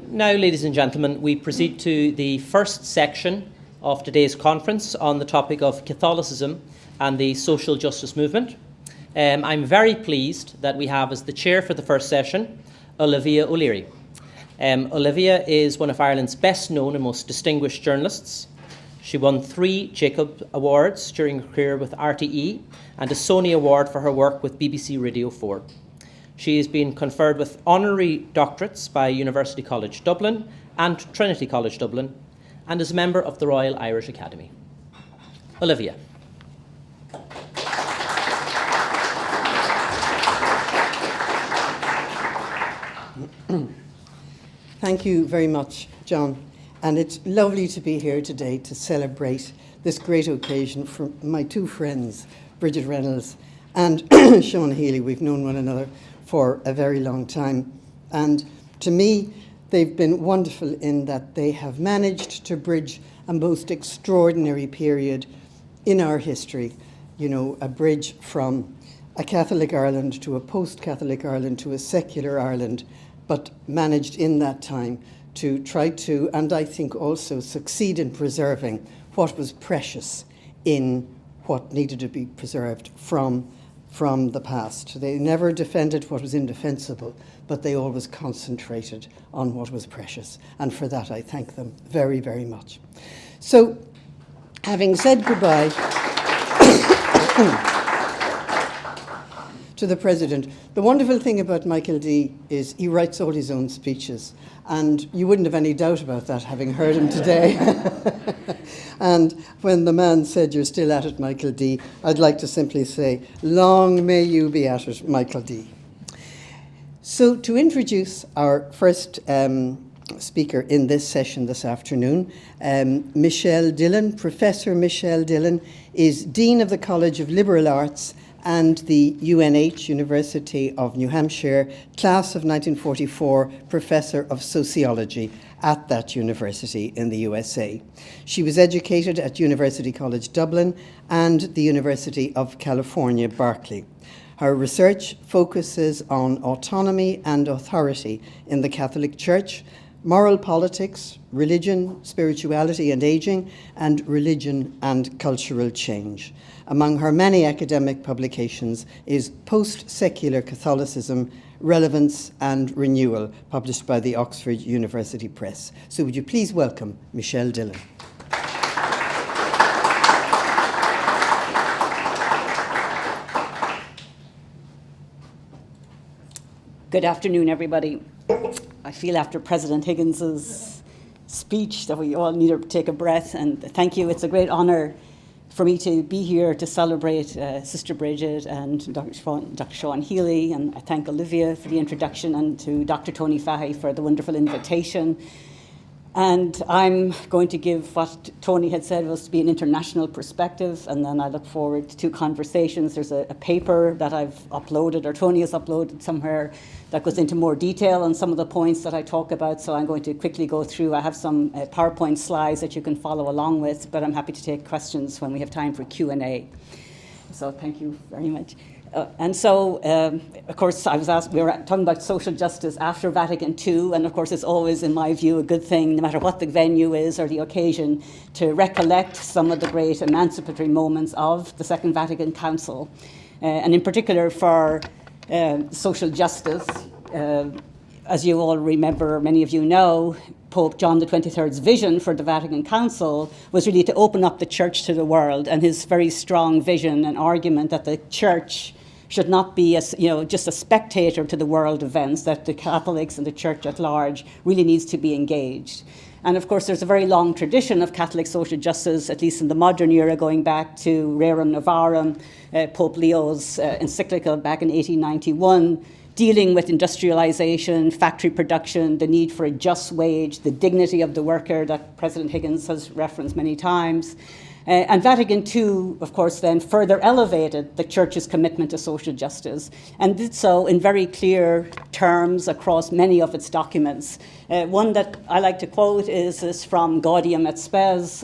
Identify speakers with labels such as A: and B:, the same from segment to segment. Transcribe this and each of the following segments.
A: Now, ladies and gentlemen, we proceed to the first section of today's conference on the topic of Catholicism and the social justice movement. I'm very pleased that we have as the chair for the first session, Olivia O'Leary. Olivia is one of Ireland's best known and most distinguished journalists. She won 3 Jacob Awards during her career with RTE and a Sony Award for her work with BBC Radio 4. She has been conferred with honorary doctorates by University College Dublin and Trinity College Dublin, and is a member of the Royal Irish Academy. Olivia.
B: Thank you very much, John. And it's lovely to be here today to celebrate this great occasion for my 2 friends, Brigid Reynolds and Seán Healy. We've known one another for a very long time. And to me, they've been wonderful in that they have managed to bridge a most extraordinary period in our history. You know, a bridge from a Catholic Ireland to a post-Catholic Ireland to a secular Ireland, but managed in that time to try to, and I think also succeed in preserving what was precious in what needed to be preserved from the past. They never defended what was indefensible, but they always concentrated on what was precious. And for that, I thank them very, very much. So, having said goodbye to the President, the wonderful thing about Michael D is he writes all his own speeches. And you wouldn't have any doubt about that, having heard him today. And when the man said, "You're still at it, Michael D," I'd like to simply say, long may you be at it, Michael D. So to introduce our first speaker in this session this afternoon, Michele Dillon. Professor Michele Dillon is Dean of the College of Liberal Arts and the UNH, University of New Hampshire, class of 1944, Professor of Sociology at that university in the USA. She was educated at University College Dublin and the University of California, Berkeley. Her research focuses on autonomy and authority in the Catholic Church, moral politics, religion, spirituality and aging, and religion and cultural change. Among her many academic publications is Post-Secular Catholicism, Relevance and Renewal, published by the Oxford University Press. So would you please welcome Michele Dillon.
C: Good afternoon, everybody. I feel after President Higgins's speech that we all need to take a breath, and thank you. It's a great honour for me to be here to celebrate Sister Brigid and Dr. Seán Healy, and I thank Olivia for the introduction and to Dr. Tony Fahey for the wonderful invitation. And I'm going to give what Tony had said was to be an international perspective, and then I look forward to 2 conversations. There's a paper that I've uploaded, or Tony has uploaded somewhere, that goes into more detail on some of the points that I talk about, so I'm going to quickly go through. I have some PowerPoint slides that you can follow along with, but I'm happy to take questions when we have time for Q&A. So thank you very much. Of course, I was asked, we were talking about social justice after Vatican II, and of course it's always, in my view, a good thing, no matter what the venue is or the occasion, to recollect some of the great emancipatory moments of the Second Vatican Council, and in particular for social justice. As you all remember, many of you know, Pope John XXIII's vision for the Vatican Council was really to open up the church to the world, and his very strong vision and argument that the church should not be just a spectator to the world events, that the Catholics and the church at large really needs to be engaged. And of course, there's a very long tradition of Catholic social justice, at least in the modern era, going back to Rerum Novarum, Pope Leo's encyclical back in 1891, dealing with industrialization, factory production, the need for a just wage, the dignity of the worker that President Higgins has referenced many times. And Vatican II, of course, then further elevated the Church's commitment to social justice, and did so in very clear terms across many of its documents. One that I like to quote is from Gaudium et Spes,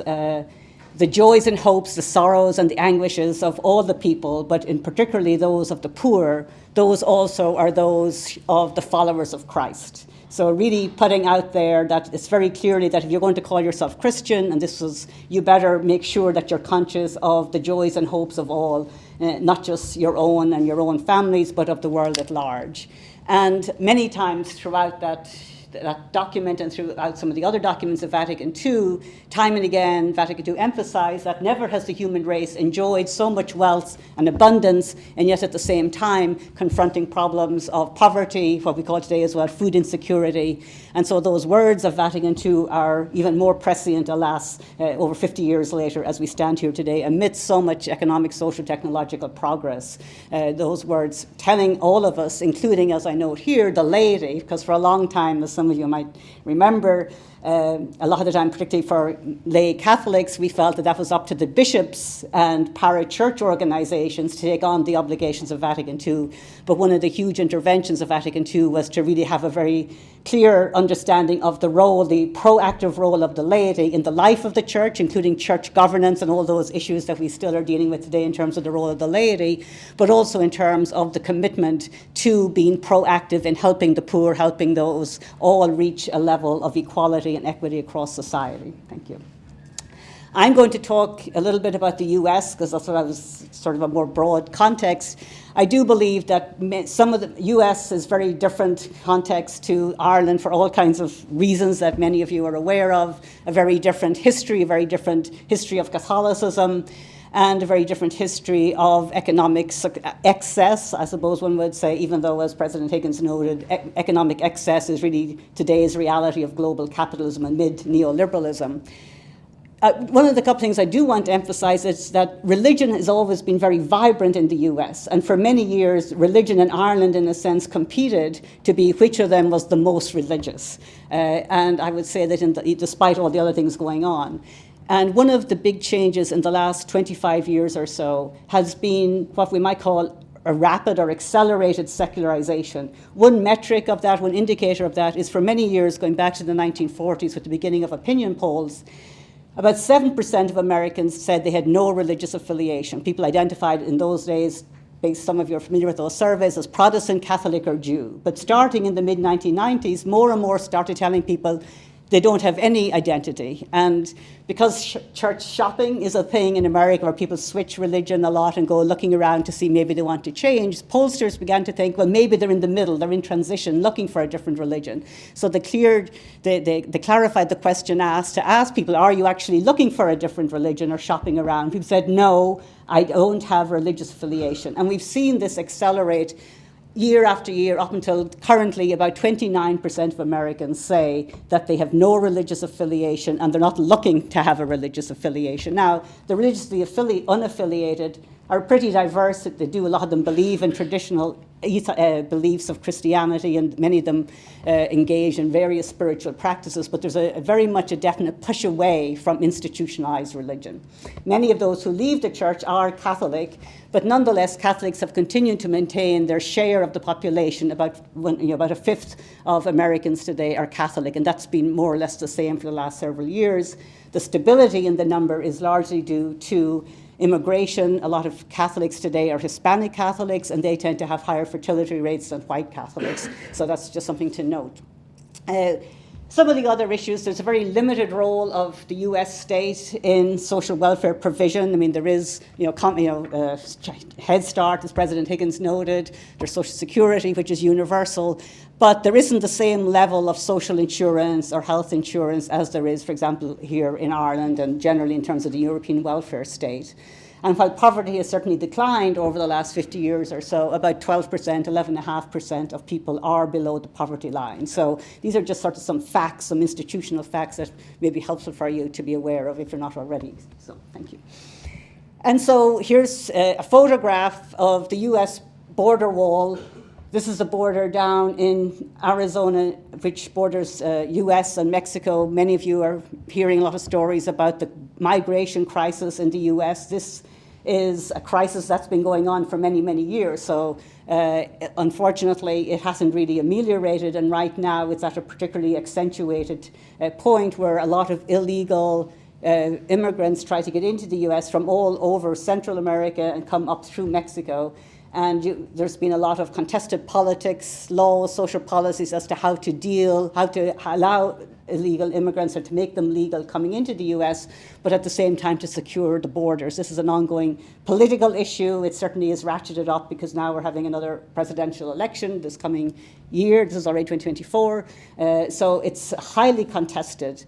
C: the joys and hopes, the sorrows and the anguishes of all the people, but in particularly those of the poor, those also are those of the followers of Christ. So really putting out there that it's very clearly that if you're going to call yourself Christian, and you better make sure that you're conscious of the joys and hopes of all, not just your own and your own families, but of the world at large. And many times throughout that document and throughout some of the other documents of Vatican II, time and again, Vatican II emphasized that never has the human race enjoyed so much wealth and abundance, and yet at the same time confronting problems of poverty, what we call today as well food insecurity. And so those words of Vatican II are even more prescient, alas, over 50 years later as we stand here today, amidst so much economic, social, technological progress. Those words telling all of us, including, as I note here, the laity, because for a long time, as some of you might remember, a lot of the time, particularly for lay Catholics, we felt that was up to the bishops and para-church organizations to take on the obligations of Vatican II. But one of the huge interventions of Vatican II was to really have a very clear understanding of the role, the proactive role of the laity in the life of the church, including church governance and all those issues that we still are dealing with today in terms of the role of the laity, but also in terms of the commitment to being proactive in helping the poor, helping those all reach a level of equality and equity across society. Thank you. I'm going to talk a little bit about the US because that's what I was sort of a more broad context. I do believe that some of the US is very different context to Ireland for all kinds of reasons that many of you are aware of, a very different history of Catholicism, and a very different history of economic excess, I suppose one would say, even though, as President Higgins noted, economic excess is really today's reality of global capitalism and mid-neoliberalism. One of the couple things I do want to emphasize is that religion has always been very vibrant in the US. And for many years, religion in Ireland, in a sense, competed to be which of them was the most religious. And I would say that despite all the other things going on. And one of the big changes in the last 25 years or so has been what we might call a rapid or accelerated secularization. One metric of that, one indicator of that is for many years, going back to the 1940s with the beginning of opinion polls, about 7% of Americans said they had no religious affiliation. People identified in those days, some of you are familiar with those surveys, as Protestant, Catholic, or Jew. But starting in the mid-1990s, more and more started telling people they don't have any identity. And because church shopping is a thing in America where people switch religion a lot and go looking around to see maybe they want to change, pollsters began to think, well, maybe they're in the middle, they're in transition, looking for a different religion. So they clarified the question asked to ask people, are you actually looking for a different religion or shopping around? People said, no, I don't have religious affiliation. And we've seen this accelerate year after year, up until currently, about 29% of Americans say that they have no religious affiliation and they're not looking to have a religious affiliation. Now, the religiously unaffiliated are pretty diverse. They do, a lot of them believe in traditional beliefs of Christianity, and many of them engage in various spiritual practices, but there's very much a definite push away from institutionalized religion. Many of those who leave the church are Catholic, but nonetheless, Catholics have continued to maintain their share of the population. About a fifth of Americans today are Catholic, and that's been more or less the same for the last several years. The stability in the number is largely due to immigration. A lot of Catholics today are Hispanic Catholics, and they tend to have higher fertility rates than white Catholics. So that's just something to note. Some of the other issues, there's a very limited role of the US state in social welfare provision. I mean, there is, Head Start, as President Higgins noted, there's Social Security, which is universal, but there isn't the same level of social insurance or health insurance as there is, for example, here in Ireland and generally in terms of the European welfare state. And while poverty has certainly declined over the last 50 years or so, about 12%, 11.5% of people are below the poverty line. So these are just sort of some facts, some institutional facts that may be helpful for you to be aware of if you're not already. So thank you. And so here's a photograph of the US border wall. This is the border down in Arizona, which borders US and Mexico. Many of you are hearing a lot of stories about the migration crisis in the US. This is a crisis that's been going on for many, many years. So unfortunately, it hasn't really ameliorated. And right now, it's at a particularly accentuated point where a lot of illegal immigrants try to get into the US from all over Central America and come up through Mexico. And there's been a lot of contested politics, laws, social policies as to how to allow illegal immigrants or to make them legal coming into the US, but at the same time to secure the borders. This is an ongoing political issue. It certainly is ratcheted up because now we're having another presidential election this coming year. This is already 2024. So it's highly contested.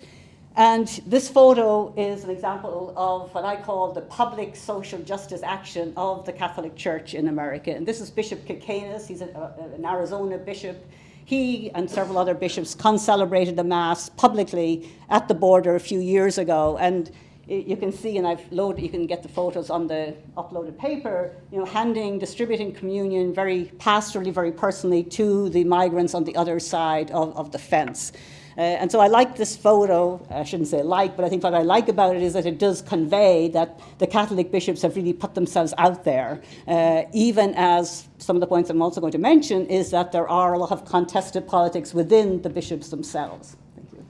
C: And this photo is an example of what I call the public social justice action of the Catholic Church in America. And this is Bishop Kilcanis. He's an Arizona bishop. He and several other bishops concelebrated the Mass publicly at the border a few years ago. And you can see, and you can get the photos on the uploaded paper, distributing communion very pastorally, very personally to the migrants on the other side of the fence. And so I like this photo. I shouldn't say like, but I think what I like about it is that it does convey that the Catholic bishops have really put themselves out there, even as some of the points I'm also going to mention is that there are a lot of contested politics within the bishops themselves. Thank you.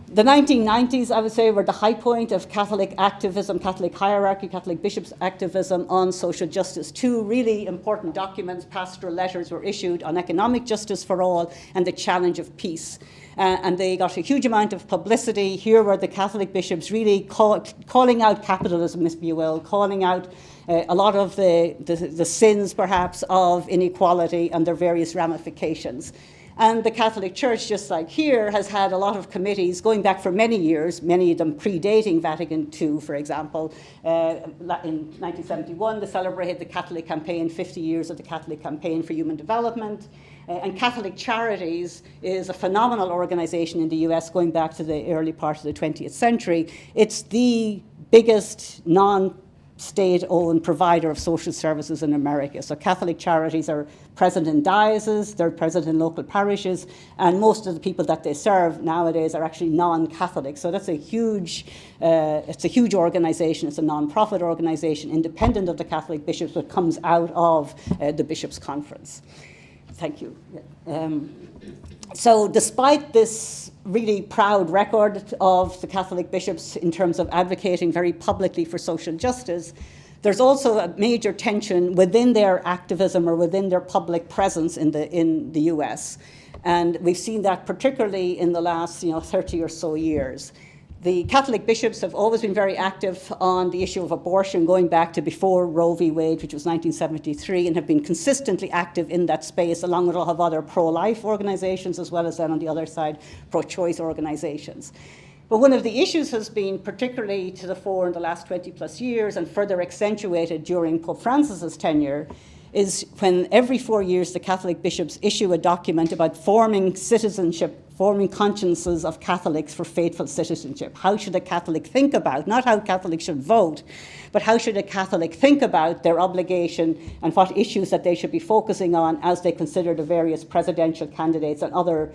C: The 1990s, I would say, were the high point of Catholic activism, Catholic hierarchy, Catholic bishops' activism on social justice. Two really important documents, pastoral letters, were issued on economic justice for all and the challenge of peace. And they got a huge amount of publicity. Here were the Catholic bishops really calling out capitalism, if you will, calling out a lot of the sins, perhaps, of inequality and their various ramifications. And the Catholic Church, just like here, has had a lot of committees going back for many years, many of them predating Vatican II, for example. In 1971, they celebrated the Catholic Campaign, 50 years of the Catholic Campaign for Human Development. And Catholic Charities is a phenomenal organization in the US going back to the early part of the 20th century. It's the biggest state-owned provider of social services in America. So Catholic Charities are present in dioceses, they're present in local parishes, and most of the people that they serve nowadays are actually non-Catholic. So that's it's a huge organization. It's a non-profit organization, independent of the Catholic bishops, but comes out of the Bishops' Conference. Thank you. So despite this really proud record of the Catholic bishops in terms of advocating very publicly for social justice, there's also a major tension within their activism or within their public presence in the US. And we've seen that particularly in the last 30 or so years. The Catholic bishops have always been very active on the issue of abortion, going back to before Roe v. Wade, which was 1973, and have been consistently active in that space, along with a lot of other pro-life organizations, as well as then on the other side, pro-choice organizations. But one of the issues has been particularly to the fore in the last 20 plus years, and further accentuated during Pope Francis's tenure, is when every 4 years the Catholic bishops issue a document about forming consciences of Catholics for faithful citizenship. How should a Catholic think about, not how Catholics should vote, but how should a Catholic think about their obligation and what issues that they should be focusing on as they consider the various presidential candidates and other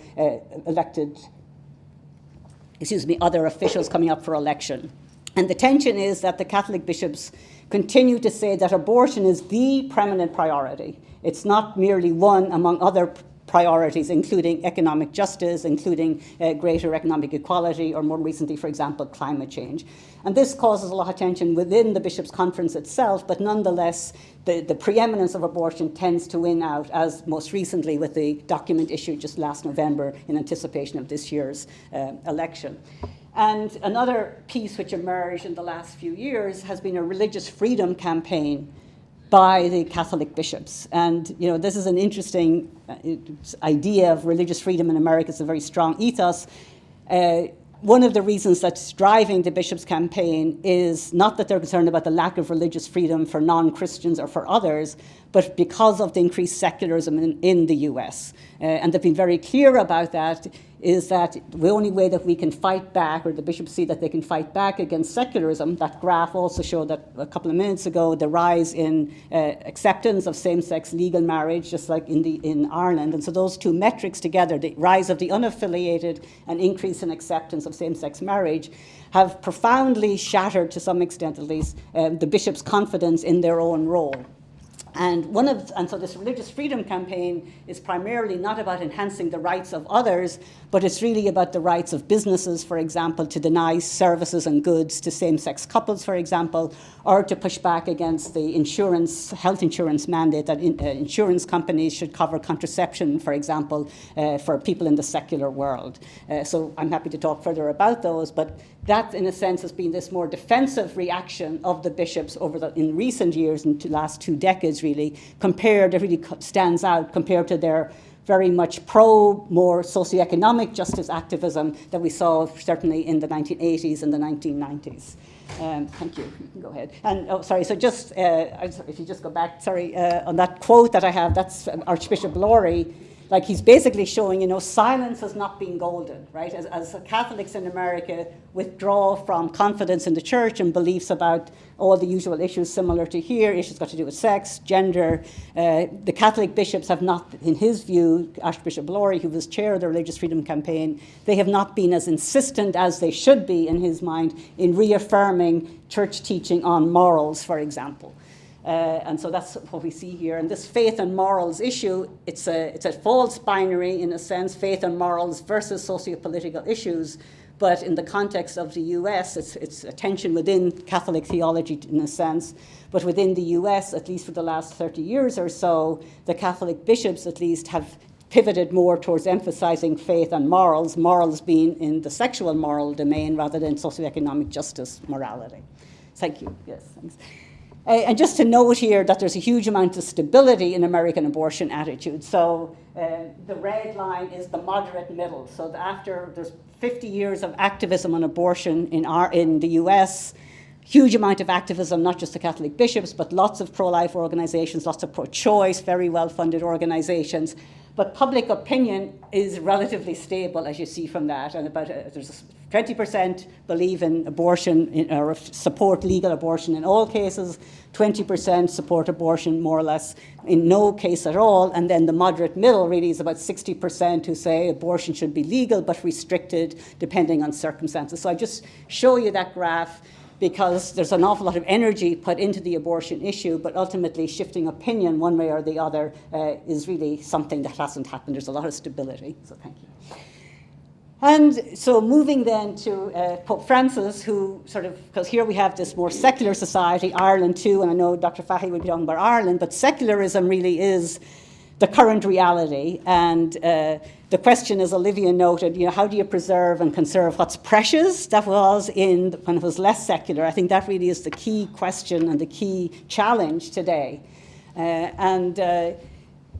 C: other officials coming up for election. And the tension is that the Catholic bishops continue to say that abortion is the preeminent priority. It's not merely one among other priorities, including economic justice, including greater economic equality, or more recently, for example, climate change. And this causes a lot of tension within the Bishops' Conference itself, but nonetheless, the preeminence of abortion tends to win out, as most recently with the document issued just last November in anticipation of this year's election. And another piece which emerged in the last few years has been a religious freedom campaign by the Catholic bishops. And this is an interesting idea of religious freedom in America. It's a very strong ethos. One of the reasons that's driving the bishops' campaign is not that they're concerned about the lack of religious freedom for non-Christians or for others, but because of the increased secularism in the US. And they've been very clear about that, is that the only way that we can fight back, or the bishops see that they can fight back against secularism. That graph also showed that a couple of minutes ago, the rise in acceptance of same-sex legal marriage, just like in Ireland. And so those two metrics together, the rise of the unaffiliated and increase in acceptance of same-sex marriage, have profoundly shattered, to some extent at least, the bishops' confidence in their own role. And so this religious freedom campaign is primarily not about enhancing the rights of others, but it's really about the rights of businesses, for example, to deny services and goods to same-sex couples, for example, or to push back against the health insurance mandate that insurance companies should cover contraception, for example, for people in the secular world. So I'm happy to talk further about those, but that, in a sense, has been this more defensive reaction of the bishops in recent years, in the last 2 decades, really, that really stands out compared to their very much more socioeconomic justice activism that we saw certainly in the 1980s and the 1990s. Thank you. You can go ahead. And so just if you just go back, on that quote that I have, that's Archbishop Laurie. Like, he's basically showing, silence has not been golden, right? As Catholics in America withdraw from confidence in the church and beliefs about all the usual issues similar to here, issues got to do with sex, gender, the Catholic bishops have not, in his view, Archbishop Laurie, who was chair of the Religious Freedom Campaign, they have not been as insistent as they should be, in his mind, in reaffirming church teaching on morals, for example. And so that's what we see here. And this faith and morals issue, it's a false binary, in a sense, faith and morals versus socio-political issues. But in the context of the US, it's a tension within Catholic theology, in a sense. But within the US, at least for the last 30 years or so, the Catholic bishops, at least, have pivoted more towards emphasizing faith and morals being in the sexual moral domain rather than socioeconomic justice morality. Thank you. Yes, thanks. And just to note here that there's a huge amount of stability in American abortion attitudes. So the red line is the moderate middle. So after there's 50 years of activism on abortion in the US, huge amount of activism, not just the Catholic bishops, but lots of pro-life organizations, lots of pro-choice, very well-funded organizations. But public opinion is relatively stable, as you see from that. And there's 20% believe in abortion or support legal abortion in all cases, 20% support abortion more or less in no case at all. And then the moderate middle really is about 60% who say abortion should be legal but restricted depending on circumstances. So I just show you that graph because there's an awful lot of energy put into the abortion issue, but ultimately shifting opinion one way or the other is really something that hasn't happened. There's a lot of stability, so thank you. And so moving then to Pope Francis, who because here we have this more secular society, Ireland too, and I know Dr. Fahy will be talking about Ireland, but secularism really is the current reality. And the question, as Olivia noted, how do you preserve and conserve what's precious that was when it was less secular? I think that really is the key question and the key challenge today.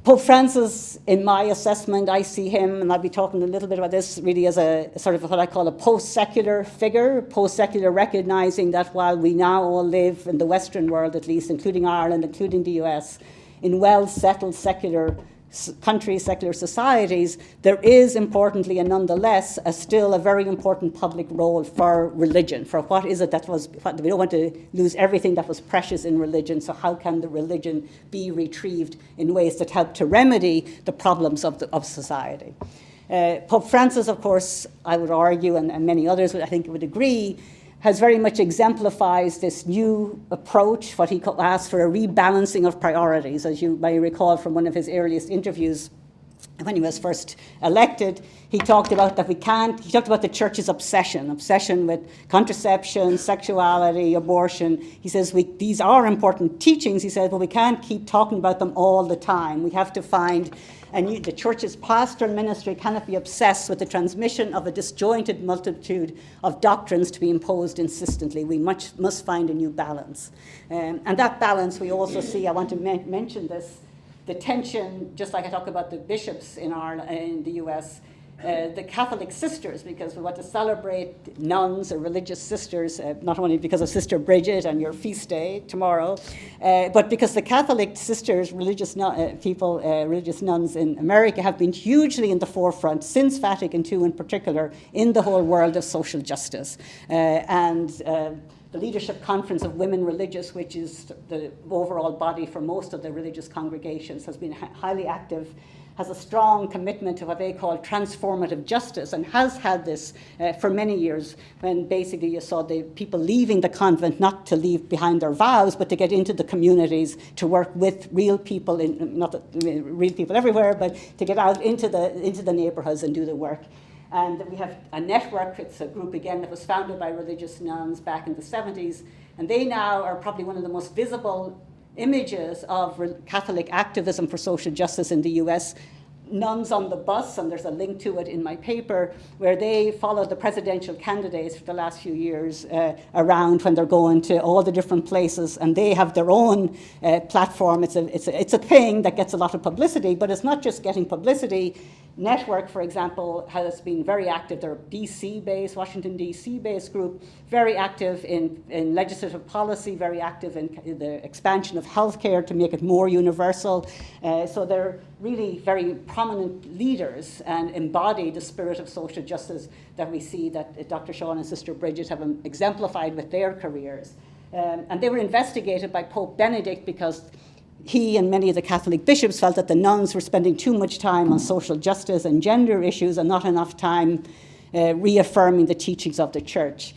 C: Pope Francis, in my assessment, I see him, and I'll be talking a little bit about this, really as a sort of what I call a post-secular figure, post-secular recognizing that while we now all live in the Western world, at least, including Ireland, including the US, in well-settled secular countries, secular societies, there is importantly and nonetheless still a very important public role for religion, for what is it we don't want to lose everything that was precious in religion, so how can the religion be retrieved in ways that help to remedy the problems of society? Pope Francis, of course, I would argue, and many others I think would agree, has very much exemplifies this new approach, what he asks for a rebalancing of priorities. As you may recall from one of his earliest interviews, when he was first elected, he talked about he talked about the church's obsession with contraception, sexuality, abortion. He says, these are important teachings, he said, but we can't keep talking about them all the time. We have to find, and the church's pastoral ministry cannot be obsessed with the transmission of a disjointed multitude of doctrines to be imposed insistently. We must find a new balance. And that balance we also see, I want to mention this, the tension, just like I talk about the bishops in the US, the Catholic sisters, because we want to celebrate nuns or religious sisters, not only because of Sister Brigid and your feast day tomorrow, but because the Catholic sisters, religious nuns in America have been hugely in the forefront since Vatican II in particular in the whole world of social justice. the Leadership Conference of Women Religious, which is the overall body for most of the religious congregations, has been highly active, has a strong commitment to what they call transformative justice, and has had this for many years, when basically you saw the people leaving the convent not to leave behind their vows, but to get into the communities, to work with real people, not real people everywhere, but to get out into the neighborhoods and do the work. And we have a network, it's a group again that was founded by religious nuns back in the 70s, and they now are probably one of the most visible images of Catholic activism for social justice in the US. Nuns on the Bus, and there's a link to it in my paper, where they followed the presidential candidates for the last few years around when they're going to all the different places, and they have their own platform. It's a thing that gets a lot of publicity, but it's not just getting publicity. Network, for example, has been very active. They're a DC-based, Washington, DC-based group, very active in legislative policy, very active in the expansion of healthcare to make it more universal. So they're really very prominent leaders and embody the spirit of social justice that we see that Dr. Seán and Sister Brigid have exemplified with their careers. And they were investigated by Pope Benedict because he and many of the Catholic bishops felt that the nuns were spending too much time on social justice and gender issues and not enough time reaffirming the teachings of the Church.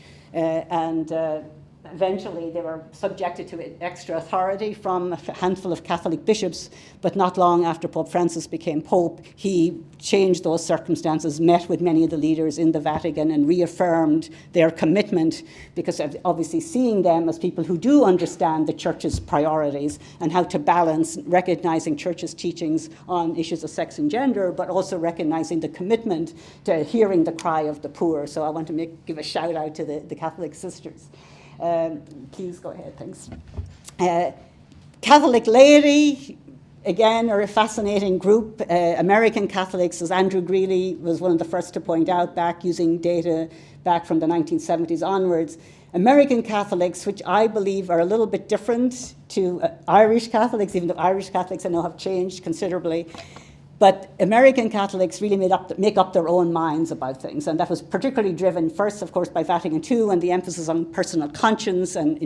C: Eventually, they were subjected to extra authority from a handful of Catholic bishops, but not long after Pope Francis became Pope, he changed those circumstances, met with many of the leaders in the Vatican and reaffirmed their commitment, because obviously seeing them as people who do understand the Church's priorities and how to balance recognizing Church's teachings on issues of sex and gender, but also recognizing the commitment to hearing the cry of the poor. So I want to give a shout out to the Catholic sisters. Please go ahead, thanks. Catholic laity, again, are a fascinating group. American Catholics, as Andrew Greeley was one of the first to point out, back using data back from the 1970s onwards. American Catholics, which I believe are a little bit different to Irish Catholics, even though Irish Catholics I know have changed considerably. But American Catholics really make up their own minds about things, and that was particularly driven first, of course, by Vatican II and the emphasis on personal conscience and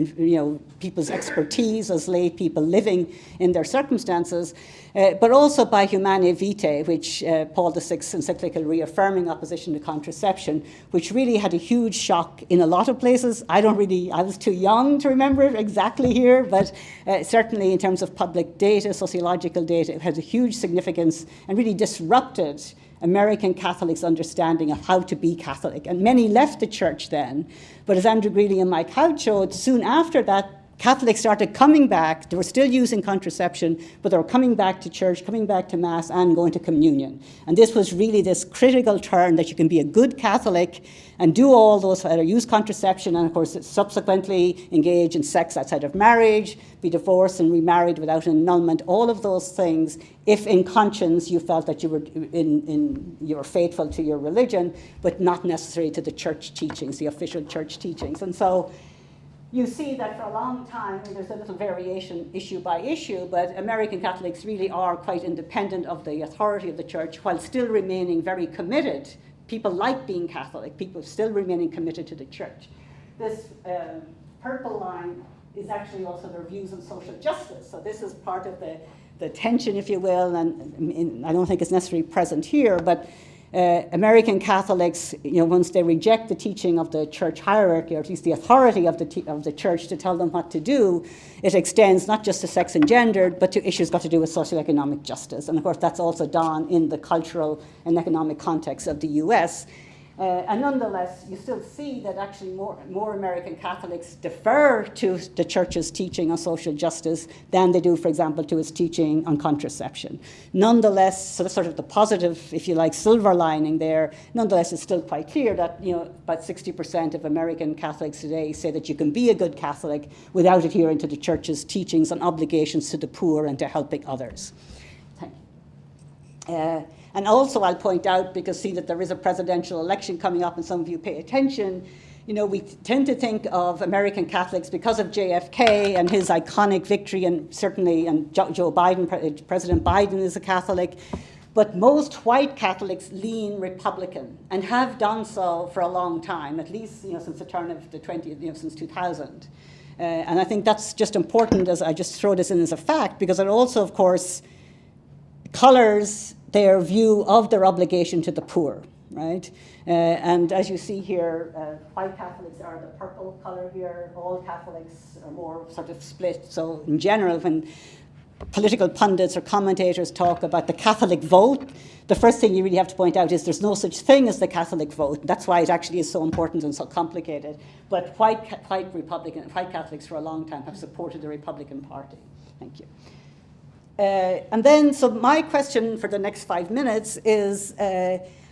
C: people's expertise as lay people living in their circumstances, but also by Humanae Vitae, which Paul VI's encyclical reaffirming opposition to contraception, which really had a huge shock in a lot of places. I was too young to remember it exactly here, but certainly in terms of public data, sociological data, it has a huge significance and really disrupted American Catholics' understanding of how to be Catholic. And many left the Church then. But as Andrew Greeley and Mike Howard showed, soon after that, Catholics started coming back. They were still using contraception, but they were coming back to church, coming back to Mass, and going to communion. And this was really this critical turn that you can be a good Catholic and do all those, use contraception, and of course subsequently engage in sex outside of marriage, be divorced and remarried without an annulment, all of those things, if in conscience you felt that you were faithful to your religion, but not necessarily to the church teachings, the official church teachings. And so you see that for a long time, there's a little variation issue by issue, but American Catholics really are quite independent of the authority of the Church while still remaining very committed. People like being Catholic, people still remaining committed to the Church. This purple line is actually also their views on social justice. So this is part of the tension, if you will, and I don't think it's necessarily present here, but American Catholics, once they reject the teaching of the church hierarchy, or at least the authority of the church to tell them what to do, it extends not just to sex and gender, but to issues got to do with socioeconomic justice. And of course, that's also done in the cultural and economic context of the US. And nonetheless, you still see that actually more American Catholics defer to the Church's teaching on social justice than they do, for example, to its teaching on contraception. Nonetheless, so that's sort of the positive, if you like, silver lining there. Nonetheless, it's still quite clear that about 60% of American Catholics today say that you can be a good Catholic without adhering to the Church's teachings on obligations to the poor and to helping others. Thank you. And also I'll point out, because see that there is a presidential election coming up and some of you pay attention, we tend to think of American Catholics because of JFK and his iconic victory, and certainly Joe Biden, President Biden is a Catholic. But most white Catholics lean Republican and have done so for a long time, at least since the turn of the 20th, since 2000. And I think that's just important, as I just throw this in as a fact, because it also, of course, colors their view of their obligation to the poor, right? And as you see here, white Catholics are the purple color here. All Catholics are more sort of split. So in general, when political pundits or commentators talk about the Catholic vote, the first thing you really have to point out is there's no such thing as the Catholic vote. That's why it actually is so important and so complicated. But white Catholics for a long time have supported the Republican Party. Thank you. And then, so my question for the next 5 minutes is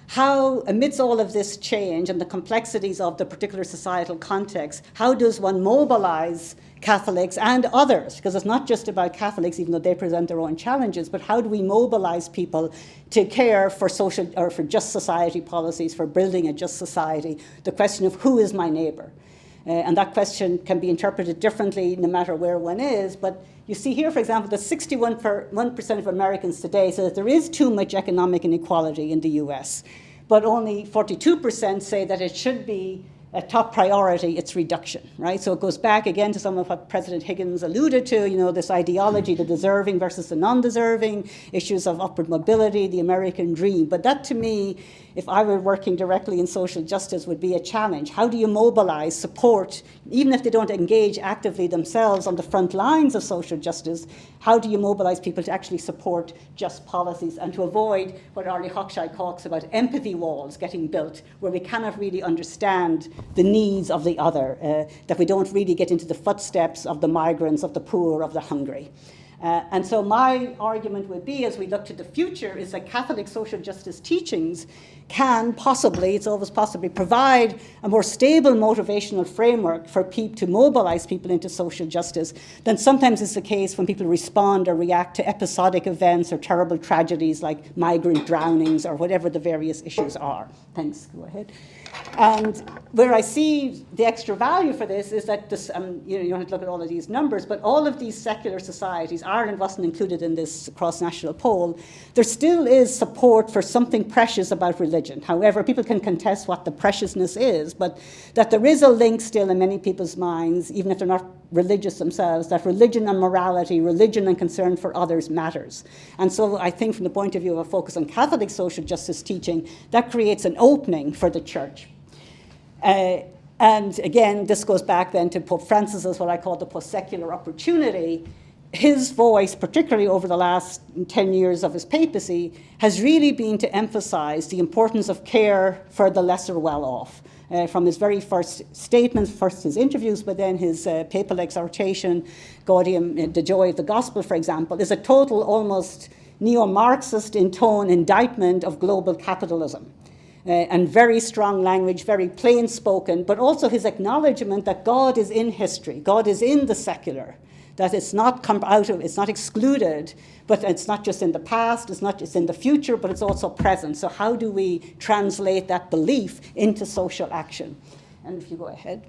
C: how, amidst all of this change and the complexities of the particular societal context, how does one mobilize Catholics and others? Because it's not just about Catholics, even though they present their own challenges, but how do we mobilize people to care for social or for just society policies, for building a just society? The question of who is my neighbor? And that question can be interpreted differently no matter where one is. But you see here, for example, that 61% of Americans today say that there is too much economic inequality in the US, but only 42% say that it should be a top priority, its reduction, right? So it goes back again to some of what President Higgins alluded to, this ideology, the deserving versus the non-deserving, issues of upward mobility, the American dream. But that, to me, if I were working directly in social justice, would be a challenge. How do you mobilize support, even if they don't engage actively themselves on the front lines of social justice? How do you mobilize people to actually support just policies and to avoid what Arlie Hochschild talks about, empathy walls getting built, where we cannot really understand the needs of the other, that we don't really get into the footsteps of the migrants, of the poor, of the hungry. And so my argument would be, as we look to the future, is that Catholic social justice teachings can possibly, it's always possibly, provide a more stable motivational framework for people to mobilize people into social justice than sometimes is the case when people respond or react to episodic events or terrible tragedies like migrant drownings or whatever the various issues are. Thanks, go ahead. And where I see the extra value for this is that this, you don't have to look at all of these numbers, but all of these secular societies, Ireland wasn't included in this cross-national poll, there still is support for something precious about religion. However, people can contest what the preciousness is, but that there is a link still in many people's minds, even if they're not religious themselves, that religion and morality, religion and concern for others matters. And so I think from the point of view of a focus on Catholic social justice teaching, that creates an opening for the church. And again, this goes back then to Pope Francis's, what I call the post-secular opportunity. His voice, particularly over the last 10 years of his papacy, has really been to emphasize the importance of care for the lesser well-off. From his very first statements, first his interviews, but then his papal exhortation, Gaudium, the Joy of the Gospel, for example, is a total, almost neo-Marxist in tone indictment of global capitalism. And very strong language, very plain spoken, but also his acknowledgement that God is in history, God is in the secular, that it's not come out of, it's not excluded, but it's not just in the past, it's not just in the future, but it's also present. So how do we translate that belief into social action? And if you go ahead.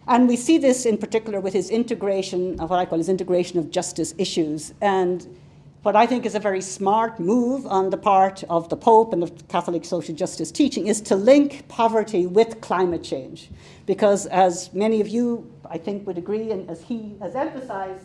C: And we see this in particular with his integration of what I call his integration of justice issues. And what I think is a very smart move on the part of the Pope and of Catholic social justice teaching is to link poverty with climate change. Because as many of you, I think, would agree, and as he has emphasized,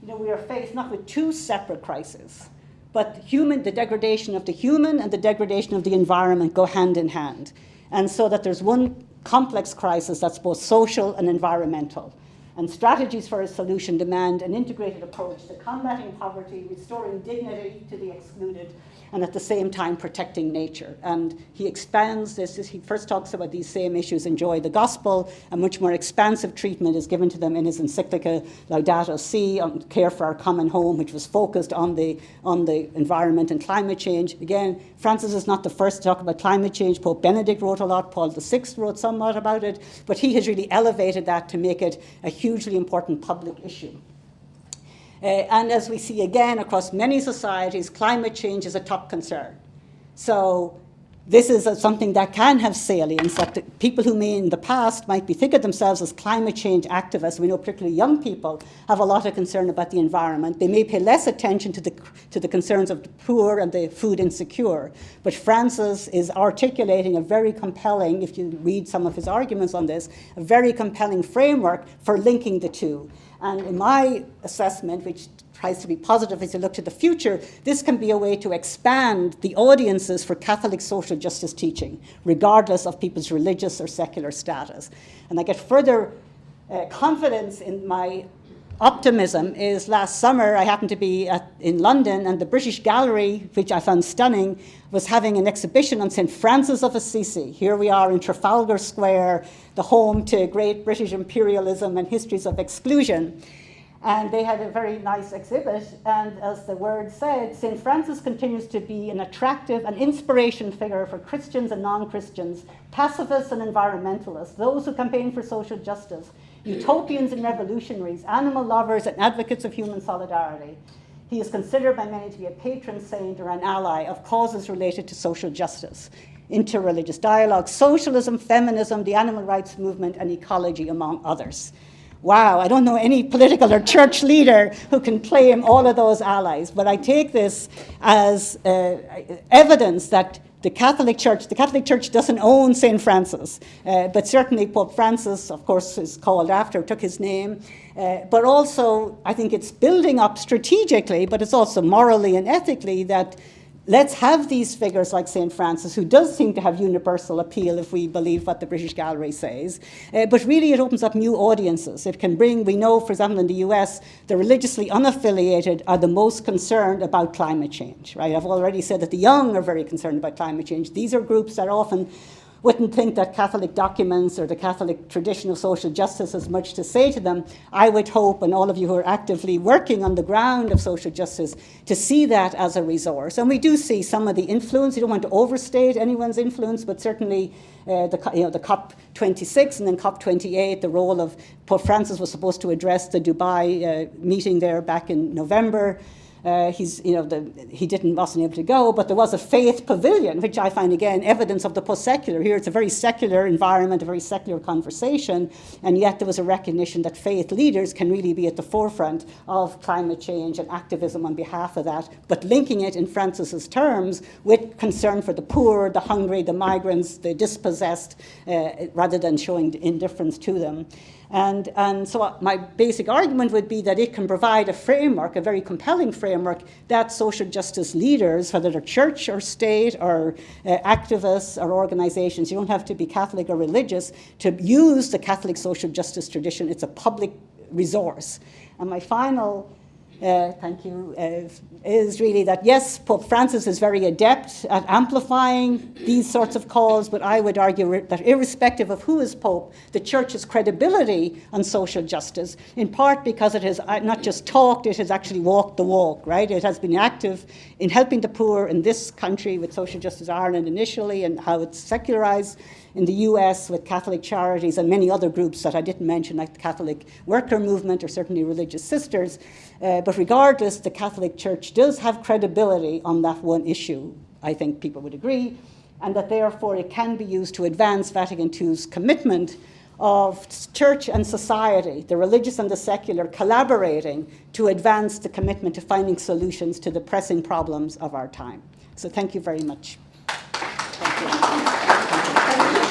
C: we are faced not with two separate crises, but the degradation of the human and the degradation of the environment go hand in hand. And so that there's one complex crisis that's both social and environmental. And strategies for a solution demand an integrated approach to combating poverty, restoring dignity to the excluded, and at the same time protecting nature. And he expands this. He first talks about these same issues in Joy of the Gospel. A much more expansive treatment is given to them in his encyclica Laudato Si, on care for our common home, which was focused on the environment and climate change. Again, Francis is not the first to talk about climate change. Pope Benedict wrote a lot. Paul VI wrote somewhat about it. But he has really elevated that to make it a hugely important public issue. And as we see again across many societies, climate change is a top concern. So this is something that can have salience, that people who may in the past might be think of themselves as climate change activists, we know particularly young people have a lot of concern about the environment. They may pay less attention to the concerns of the poor and the food insecure. But Francis is articulating a very compelling, if you read some of his arguments on this, a very compelling framework for linking the two. And in my assessment, which tries to be positive as you look to the future, this can be a way to expand the audiences for Catholic social justice teaching, regardless of people's religious or secular status. And I get further confidence in my optimism is last summer I happened to be in London, and the British Gallery, which I found stunning, was having an exhibition on St. Francis of Assisi. Here we are in Trafalgar Square, the home to great British imperialism and histories of exclusion. And they had a very nice exhibit, and as the word said, St. Francis continues to be an attractive and inspiration figure for Christians and non-Christians, pacifists and environmentalists, those who campaign for social justice, utopians and revolutionaries, animal lovers and advocates of human solidarity. He is considered by many to be a patron saint or an ally of causes related to social justice, interreligious dialogue, socialism, feminism, the animal rights movement, and ecology, among others. Wow, I don't know any political or church leader who can claim all of those allies, but I take this as evidence that the Catholic Church doesn't own St. Francis, but certainly Pope Francis, of course, is called after, took his name, but also I think it's building up strategically, but it's also morally and ethically that let's have these figures like St. Francis, who does seem to have universal appeal if we believe what the British Gallery says. But really it opens up new audiences. It can bring, we know, for example, in the US, the religiously unaffiliated are the most concerned about climate change, right? I've already said that the young are very concerned about climate change. These are groups that often wouldn't think that Catholic documents or the Catholic tradition of social justice has much to say to them. I would hope, and all of you who are actively working on the ground of social justice, to see that as a resource. And we do see some of the influence. You don't want to overstate anyone's influence, but certainly the COP26 and then COP28, the role of Pope Francis was supposed to address the Dubai meeting there back in November. He wasn't able to go, but there was a faith pavilion, which I find, again, evidence of the post-secular. Here it's a very secular environment, a very secular conversation, and yet there was a recognition that faith leaders can really be at the forefront of climate change and activism on behalf of that, but linking it in Francis's terms with concern for the poor, the hungry, the migrants, the dispossessed, rather than showing indifference to them. And so my basic argument would be that it can provide a framework, a very compelling framework, that social justice leaders, whether they're church or state or activists or organizations, you don't have to be Catholic or religious, to use the Catholic social justice tradition. It's a public resource. And my final thank you, is really that, yes, Pope Francis is very adept at amplifying these sorts of calls, but I would argue that irrespective of who is Pope, the Church's credibility on social justice, in part because it has not just talked, it has actually walked the walk, right? It has been active in helping the poor in this country with Social Justice Ireland initially, and how it's secularized in the US with Catholic Charities and many other groups that I didn't mention, like the Catholic Worker Movement or certainly Religious Sisters. But regardless, the Catholic Church does have credibility on that one issue, I think people would agree, and that therefore it can be used to advance Vatican II's commitment of church and society, the religious and the secular, collaborating to advance the commitment to finding solutions to the pressing problems of our time. So thank you very much. Thank you.